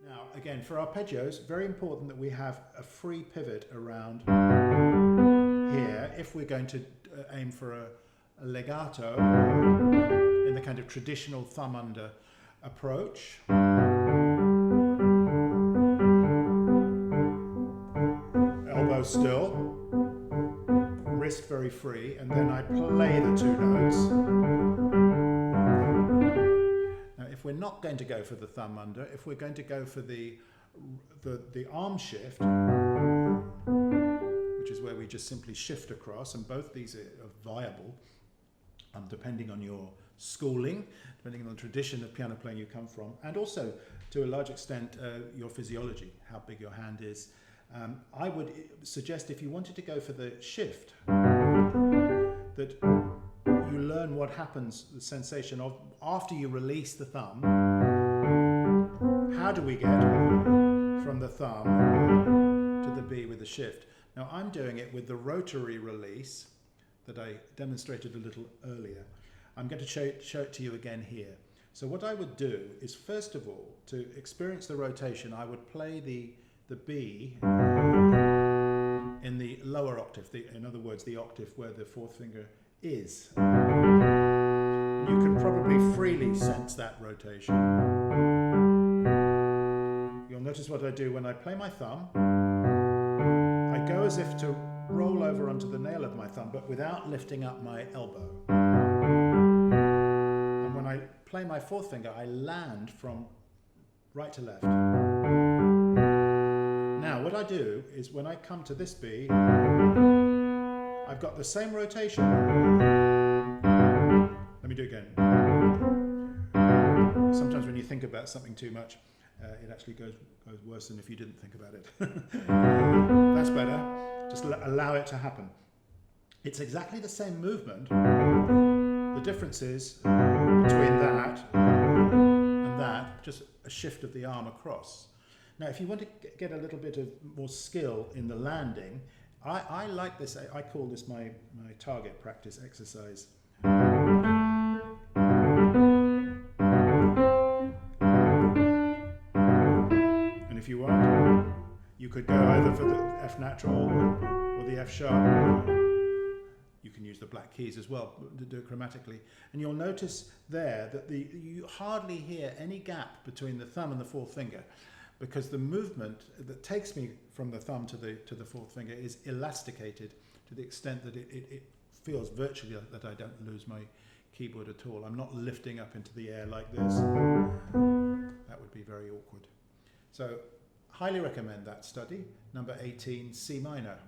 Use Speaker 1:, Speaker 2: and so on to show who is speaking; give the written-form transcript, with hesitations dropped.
Speaker 1: Now, again, for arpeggios, very important that we have a free pivot around here if we're going to aim for a legato in the kind of traditional thumb under approach. Elbow still, wrist very free, and then I play the two notes. Now, if we're not going to go for the thumb under, if we're going to go for the arm shift, which is where we just simply shift across, and both these are viable, depending on your schooling, depending on the tradition of piano playing you come from, and also to a large extent your physiology, how big your hand is. I would suggest, if you wanted to go for the shift, that you learn what happens, the sensation of after you release the thumb. How do we get from the thumb to the B with the shift? Now I'm doing it with the rotary release that I demonstrated a little earlier. I'm going to show it to you again here. So what I would do is, first of all, to experience the rotation, I would play the B in the lower octave, in other words, the octave where the fourth finger is. You can probably freely sense that rotation. You'll notice what I do when I play my thumb. I go as if to roll over onto the nail of my thumb, but without lifting up my elbow. And when I play my fourth finger, I land from right to left. Now, what I do is, when I come to this B, I've got the same rotation. Let me do it again. Sometimes when you think about something too much, it actually goes worse than if you didn't think about it. That's better. Just allow it to happen. It's exactly the same movement. The difference is between that and that, just a shift of the arm across. Now, if you want to get a little bit of more skill in the landing, I like this. I call this my target practice exercise. And if you want, you could go either for the F natural or the F sharp. You can use the black keys as well to do it chromatically. And you'll notice there that you hardly hear any gap between the thumb and the fourth finger, because the movement that takes me from the thumb to the fourth finger is elasticated to the extent that it feels virtually that I don't lose my keyboard at all. I'm not lifting up into the air like this. That would be very awkward. So, highly recommend that study, number 18, C minor.